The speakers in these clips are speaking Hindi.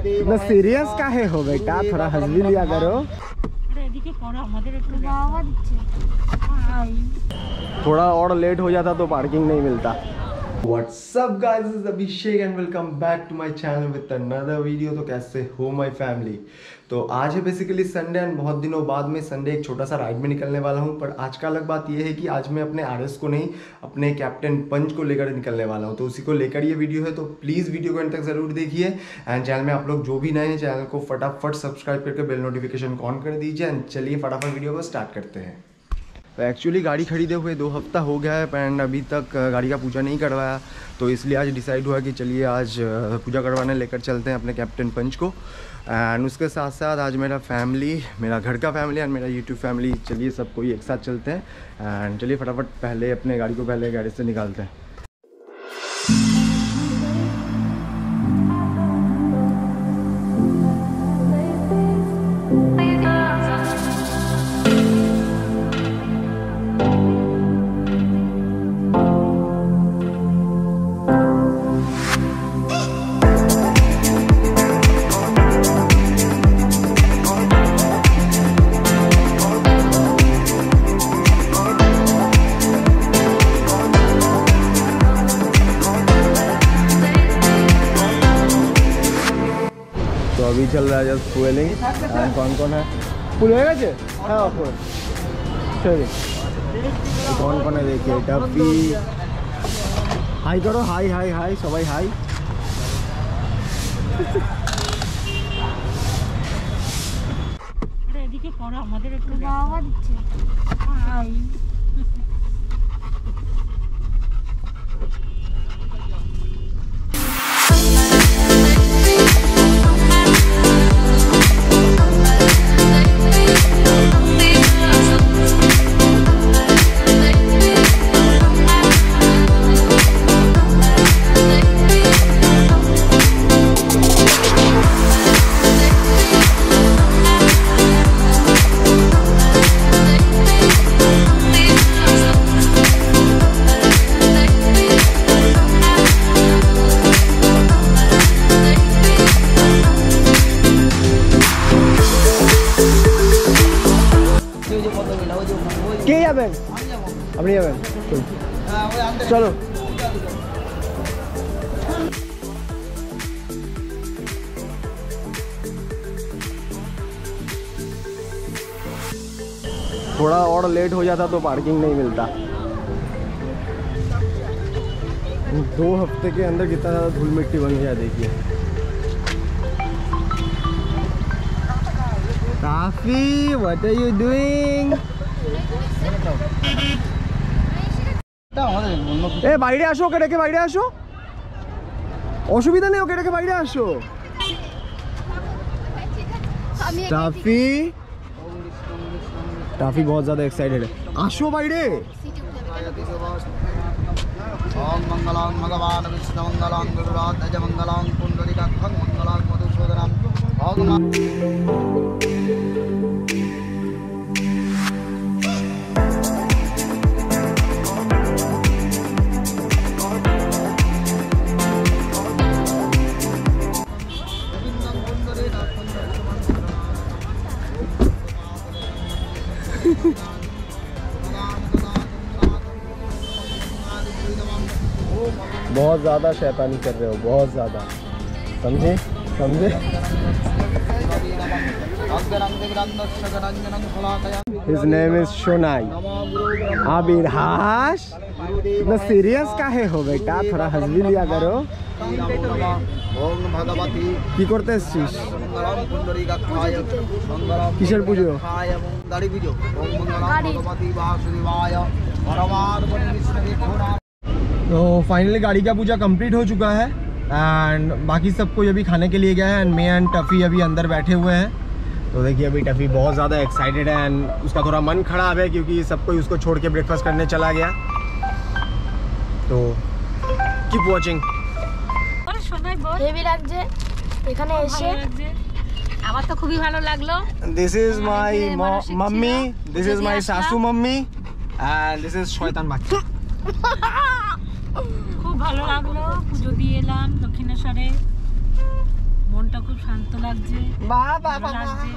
इतना सीरियस काहे हो बेटा, थोड़ा हंस भी लिया करो। थोड़ा और लेट हो जाता तो पार्किंग नहीं मिलता। What's up guys, this is Abhishek and welcome back to my channel with another video। तो कैसे हो माय फैमिली। तो आज है बेसिकली संडे एंड बहुत दिनों बाद में संडे एक छोटा सा राइड में निकलने वाला हूँ। पर आज का अलग बात यह है कि आज मैं अपने आरएस को नहीं, अपने कैप्टन पंच को लेकर निकलने वाला हूँ। तो उसी को लेकर ये वीडियो है, तो प्लीज़ वीडियो को अंत तक ज़रूर देखिए। एंड चैनल में आप लोग जो भी नए हैं चैनल को फटाफट सब्सक्राइब करके बेल नोटिफिकेशन ऑन कर दीजिए। एंड चलिए फटाफट वीडियो को स्टार्ट करते हैं। तो एक्चुअली गाड़ी खरीदे हुए 2 हफ्ता हो गया है एंड अभी तक गाड़ी का पूजा नहीं करवाया, तो इसलिए आज डिसाइड हुआ कि चलिए आज पूजा करवाने लेकर चलते हैं अपने कैप्टन पंच को। एंड उसके साथ साथ आज मेरा फैमिली, मेरा घर का फैमिली एंड मेरा यूट्यूब फैमिली, चलिए सब कोई एक साथ चलते हैं। एंड चलिए फटाफट पहले अपने गाड़ी को पहले गैरेज से निकालते हैं। अभी चल रहा है जस्ट फुएलिंग। कौन कौन है फुल होएगा जे? हाँ फुल चलिए। कौन कौन है देखिए। टफी हाई करो, हाई हाई हाई सबाई हाई। এদিকে করো, আমাদের একটু বাবা দিচ্ছে। হাই কে যাবেন? আপনি যাবেন? চলো थोड़ा और लेट हो जाता तो पार्किंग नहीं मिलता। 2 हफ्ते के अंदर कितना ज़्यादा धूल मिट्टी बन गया देखिए। काफी व्हाट आर यू डूइंग? এ বাইরে আসো, ওকে রেখে বাইরে আসো, অসুবিধা নেই, ওকে রেখে বাইরে আসো। টাফি टाफी बहुत ज़्यादा एक्साइटेड है, आशो बाइडे। ओम मंगलां भगवान विष्णु मंगलां गुरुराज मंगलां पुंडरीकाक्षं मंगलां मधुसूदनं भगवान। बहुत ज़्यादा शैतानी कर रहे हो, बहुत ज़्यादा, समझे समझे। His name is Shonai। Abhilash इतना सीरियस काहे हो बेटा, थोड़ा हंस भी लिया करो। কি করতে এসেছিস? কিসের পুজো? গাড়ি পুজো। तो फाइनली गाड़ी का पूजा कंप्लीट हो चुका है एंड बाकी सब कोई अभी खाने के लिए गया है एंड मैं एंड टफ़ी अभी अंदर बैठे हुए हैं। तो देखिए अभी टफ़ी बहुत ज़्यादा एक्साइटेड है एंड उसका थोड़ा मन खराब है क्योंकि सब कोई उसको छोड़ के ब्रेकफास्ट करने चला गया। तो कीप वॉचिंग। আমার তো খুবই ভালো লাগলো। This is my mummy, this is my सासू मम्मी and this is শয়তান বাচ্চা। খুব ভালো লাগলো, পুজো দিয়ে এলাম দক্ষিণেশ্বরে। মনটা খুব শান্ত লাগছে, বাবা ভালো লাগছে।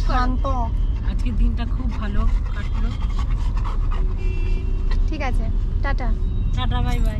শান্ত। আজকের দিনটা খুব ভালো কাটলো। ঠিক আছে, টাটা। Tata, bye bye.